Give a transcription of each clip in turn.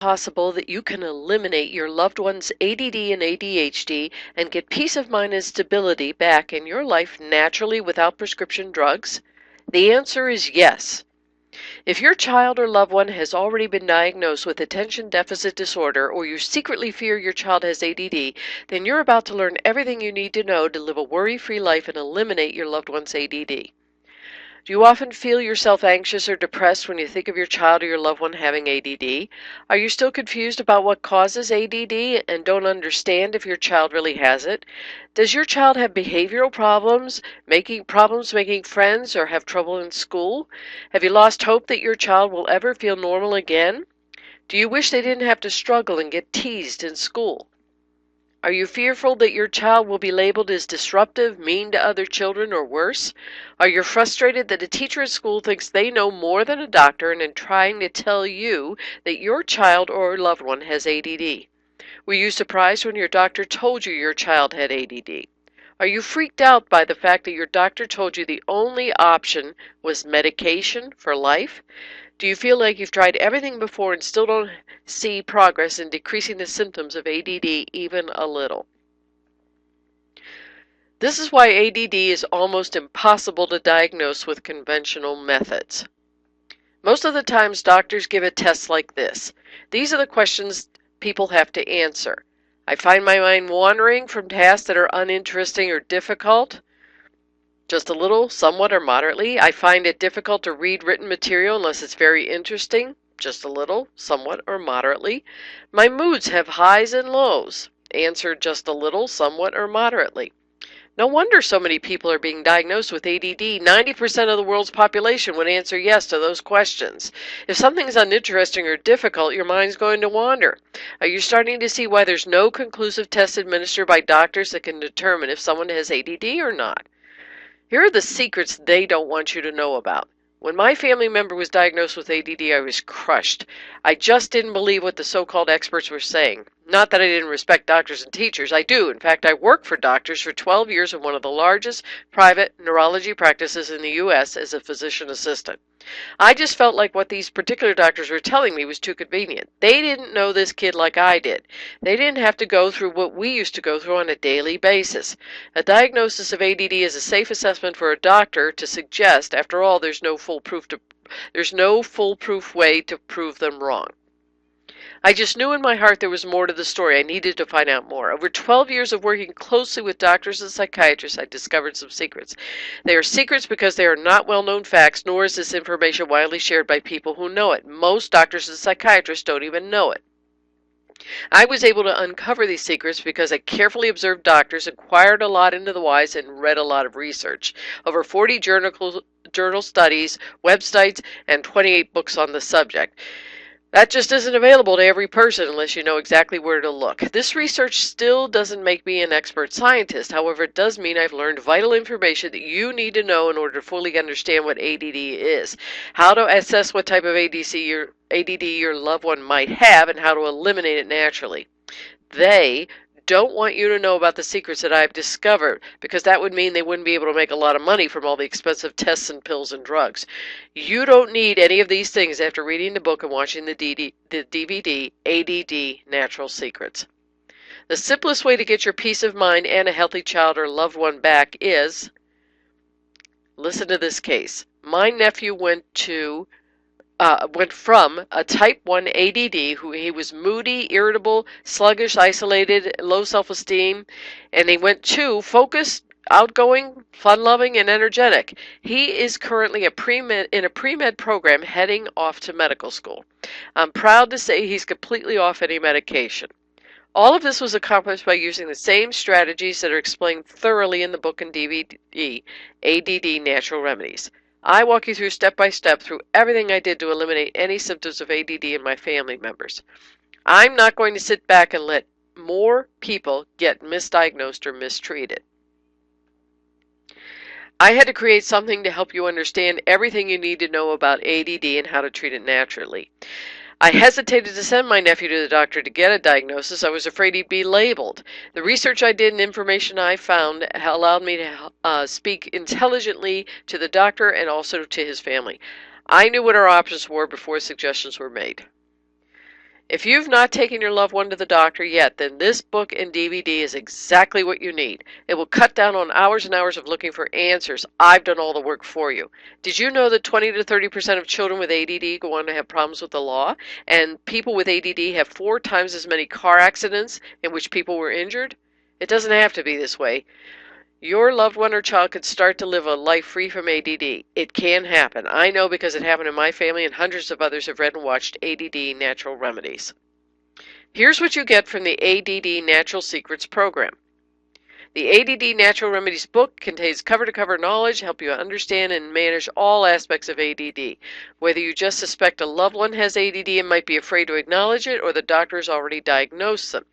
Possible that you can eliminate your loved one's ADD and ADHD and get peace of mind and stability back in your life naturally without prescription drugs? The answer is yes. If your child or loved one has already been diagnosed with attention deficit disorder, or you secretly fear your child has ADD, then you're about to learn everything you need to know to live a worry-free life and eliminate your loved one's ADD. Do you often feel yourself anxious or depressed when you think of your child or your loved one having ADD? Are you still confused about what causes ADD and don't understand if your child really has it? Does your child have behavioral problems, making friends, or have trouble in school? Have you lost hope that your child will ever feel normal again? Do you wish they didn't have to struggle and get teased in school? Are you fearful that your child will be labeled as disruptive, mean to other children, or worse? Are you frustrated that a teacher at school thinks they know more than a doctor and are trying to tell you that your child or loved one has ADD? Were you surprised when your doctor told you your child had ADD? Are you freaked out by the fact that your doctor told you the only option was medication for life? Do you feel like you've tried everything before and still don't see progress in decreasing the symptoms of ADD even a little? This is why ADD is almost impossible to diagnose with conventional methods. Most of the times, doctors give a test like this. These are the questions people have to answer. I find my mind wandering from tasks that are uninteresting or difficult. Just a little, somewhat, or moderately. I find it difficult to read written material unless it's very interesting. Just a little, somewhat, or moderately. My moods have highs and lows. Answer just a little, somewhat, or moderately. No wonder so many people are being diagnosed with ADD. 90% of the world's population would answer yes to those questions. If something's uninteresting or difficult, your mind's going to wander. Are you starting to see why there's no conclusive test administered by doctors that can determine if someone has ADD or not? Here are the secrets they don't want you to know about. When my family member was diagnosed with ADD, I was crushed. I just didn't believe what the so-called experts were saying. Not that I didn't respect doctors and teachers. I do. In fact, I worked for doctors for 12 years in one of the largest private neurology practices in the U.S. as a physician assistant. I just felt like what these particular doctors were telling me was too convenient. They didn't know this kid like I did. They didn't have to go through what we used to go through on a daily basis. A diagnosis of ADD is a safe assessment for a doctor to suggest. After all, there's no foolproof way to prove them wrong. I just knew in my heart there was more to the story. I needed to find out more. Over 12 years of working closely with doctors and psychiatrists, I discovered some secrets. They are secrets because they are not well-known facts, nor is this information widely shared by people who know it. Most doctors and psychiatrists don't even know it. I was able to uncover these secrets because I carefully observed doctors, inquired a lot into the whys, and read a lot of research. Over 40 journal studies, websites, and 28 books on the subject. That just isn't available to every person unless you know exactly where to look. This research still doesn't make me an expert scientist. However, it does mean I've learned vital information that you need to know in order to fully understand what ADD is, how to assess what type of ADD your loved one might have, and how to eliminate it naturally. They don't want you to know about the secrets that I've discovered, because that would mean they wouldn't be able to make a lot of money from all the expensive tests and pills and drugs. You don't need any of these things after reading the book and watching the DVD, ADD Natural Secrets. The simplest way to get your peace of mind and a healthy child or loved one back is, listen to this case. My nephew went from a type 1 ADD, who he was moody, irritable, sluggish, isolated, low self-esteem, and he went to focused, outgoing, fun-loving, and energetic. He is currently in a pre-med program heading off to medical school. I'm proud to say he's completely off any medication. All of this was accomplished by using the same strategies that are explained thoroughly in the book and DVD, ADD Natural Remedies. I walk you through step by step through everything I did to eliminate any symptoms of ADD in my family members. I'm not going to sit back and let more people get misdiagnosed or mistreated. I had to create something to help you understand everything you need to know about ADD and how to treat it naturally. I hesitated to send my nephew to the doctor to get a diagnosis. I was afraid he'd be labeled. The research I did and information I found allowed me to speak intelligently to the doctor and also to his family. I knew what our options were before suggestions were made. If you've not taken your loved one to the doctor yet, then this book and DVD is exactly what you need. It will cut down on hours and hours of looking for answers. I've done all the work for you. Did you know that 20 to 30% of children with ADD go on to have problems with the law? And people with ADD have 4 times as many car accidents in which people were injured? It doesn't have to be this way. Your loved one or child could start to live a life free from ADD. It can happen. I know because it happened in my family, and hundreds of others have read and watched ADD Natural Remedies. Here's what you get from the ADD Natural Secrets program. The ADD Natural Remedies book contains cover-to-cover knowledge to help you understand and manage all aspects of ADD. Whether you just suspect a loved one has ADD and might be afraid to acknowledge it, or the doctor has already diagnosed them.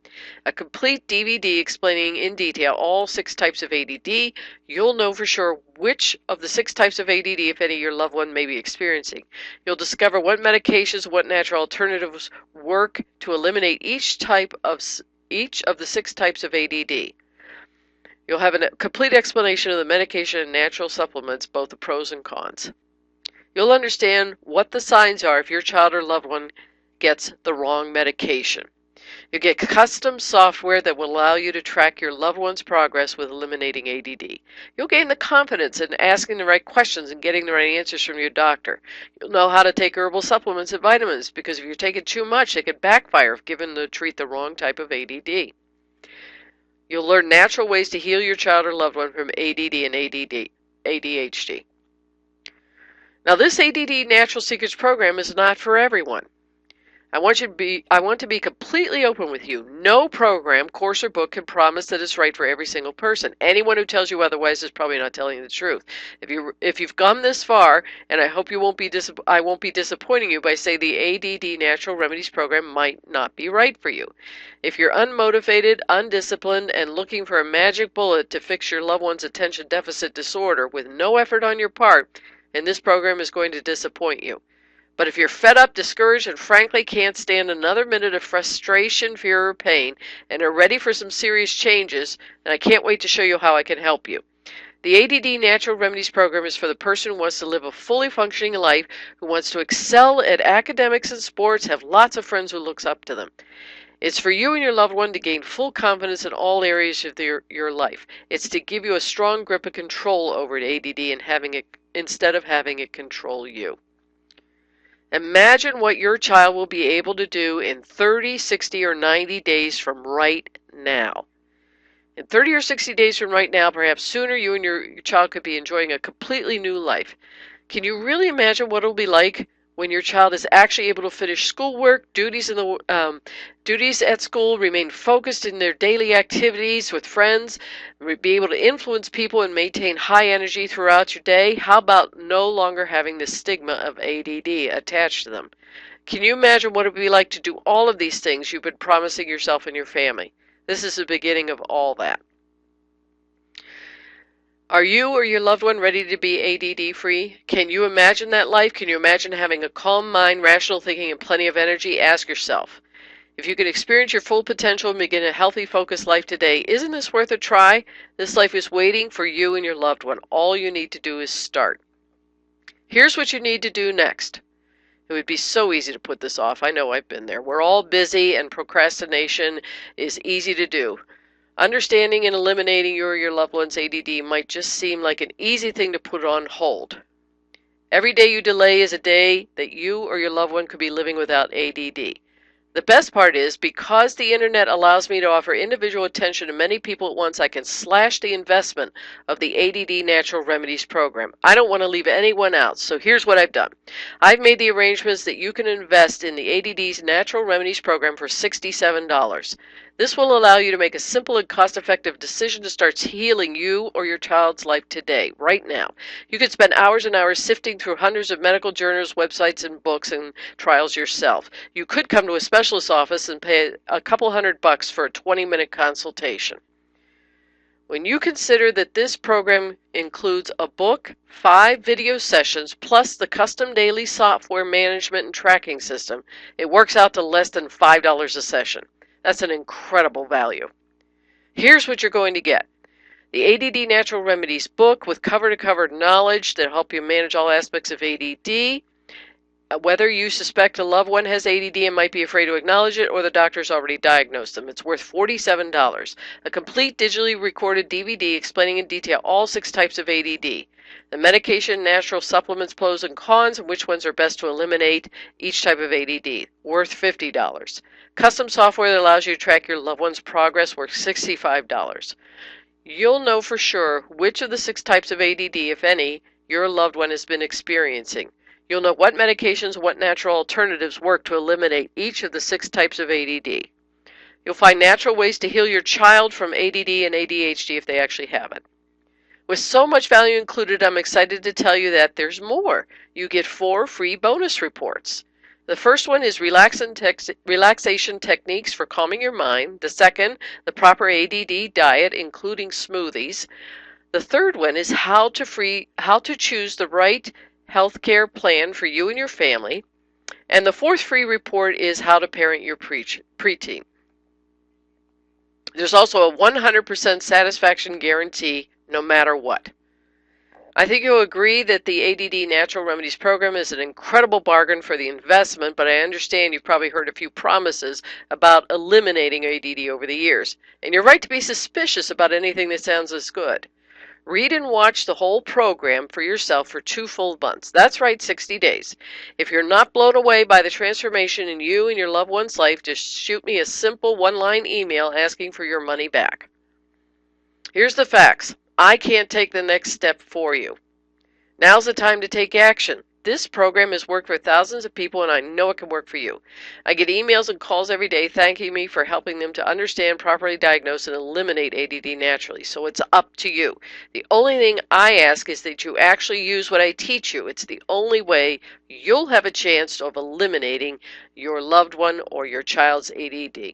A complete DVD explaining in detail all 6 types of ADD. You'll know for sure which of the 6 types of ADD, if any, your loved one may be experiencing. You'll discover what medications, what natural alternatives work to eliminate each of the 6 types of ADD. You'll have a complete explanation of the medication and natural supplements, both the pros and cons. You'll understand what the signs are if your child or loved one gets the wrong medication. You get custom software that will allow you to track your loved one's progress with eliminating ADD. You'll gain the confidence in asking the right questions and getting the right answers from your doctor. You'll know how to take herbal supplements and vitamins, because if you're taking too much, they could backfire if given to treat the wrong type of ADD. You'll learn natural ways to heal your child or loved one from ADD and ADHD. Now, this ADD Natural Secrets program is not for everyone. I want to be completely open with you. No program, course, or book can promise that it's right for every single person. Anyone who tells you otherwise is probably not telling you the truth. If you've gone this far, and I hope I won't be disappointing you by saying the ADD Natural Remedies program might not be right for you. If you're unmotivated, undisciplined, and looking for a magic bullet to fix your loved one's attention deficit disorder with no effort on your part, then this program is going to disappoint you. But if you're fed up, discouraged, and frankly can't stand another minute of frustration, fear, or pain, and are ready for some serious changes, then I can't wait to show you how I can help you. The ADD Natural Remedies program is for the person who wants to live a fully functioning life, who wants to excel at academics and sports, have lots of friends who looks up to them. It's for you and your loved one to gain full confidence in all areas of your life. It's to give you a strong grip of control over ADD instead of having it control you. Imagine what your child will be able to do in 30, 60, or 90 days from right now. In 30 or 60 days from right now, perhaps sooner, you and your child could be enjoying a completely new life. Can you really imagine what it'll be like when your child is actually able to finish schoolwork, duties at school, remain focused in their daily activities with friends, be able to influence people and maintain high energy throughout your day? How about no longer having the stigma of ADD attached to them? Can you imagine what it would be like to do all of these things you've been promising yourself and your family? This is the beginning of all that. Are you or your loved one ready to be ADD free? Can you imagine that life? Can you imagine having a calm mind, rational thinking, and plenty of energy? Ask yourself. If you can experience your full potential and begin a healthy, focused life today, isn't this worth a try? This life is waiting for you and your loved one. All you need to do is start. Here's what you need to do next. It would be so easy to put this off. I know I've been there. We're all busy, and procrastination is easy to do. Understanding and eliminating your loved one's ADD might just seem like an easy thing to put on hold. Every day you delay is a day that you or your loved one could be living without ADD. The best part is, because the internet allows me to offer individual attention to many people at once, I can slash the investment of the ADD Natural Remedies program. I don't want to leave anyone out, so here's what I've done. I've made the arrangements that you can invest in the ADD's Natural Remedies program for $67. This will allow you to make a simple and cost-effective decision to start healing you or your child's life today, right now. You could spend hours and hours sifting through hundreds of medical journals, websites, and books and trials yourself. You could come to a specialist's office and pay a couple $100 for a 20-minute consultation. When you consider that this program includes a book, 5 video sessions, plus the custom daily software management and tracking system, it works out to less than $5 a session. That's an incredible value. Here's what you're going to get. The ADD Natural Remedies book with cover-to-cover knowledge that help you manage all aspects of ADD. whether you suspect a loved one has ADD and might be afraid to acknowledge it, or the doctor's already diagnosed them. It's worth $47. A complete digitally recorded DVD explaining in detail all 6 types of ADD, the medication, natural supplements, pros and cons, and which ones are best to eliminate each type of ADD. Worth $50. Custom software that allows you to track your loved one's progress, worth $65. You'll know for sure which of the 6 types of ADD, if any, your loved one has been experiencing. You'll know what medications and what natural alternatives work to eliminate each of the 6 types of ADD. You'll find natural ways to heal your child from ADD and ADHD if they actually have it. With so much value included, I'm excited to tell you that there's more. You get 4 free bonus reports. The first one is relaxation techniques for calming your mind. The second, the proper ADD diet, including smoothies. The third one is how to choose the right healthcare plan for you and your family. And the 4th free report is how to parent your preteen. There's also a 100% satisfaction guarantee no matter what. I think you'll agree that the ADD Natural Remedies program is an incredible bargain for the investment, but I understand you've probably heard a few promises about eliminating ADD over the years. And you're right to be suspicious about anything that sounds as good. Read and watch the whole program for yourself for 2 full months. That's right, 60 days. If you're not blown away by the transformation in you and your loved one's life, just shoot me a simple 1-line email asking for your money back. Here's the facts. I can't take the next step for you. Now's the time to take action. This program has worked for thousands of people, and I know it can work for you. I get emails and calls every day thanking me for helping them to understand, properly diagnose, and eliminate ADD naturally. So it's up to you. The only thing I ask is that you actually use what I teach you. It's the only way you'll have a chance of eliminating your loved one or your child's ADD.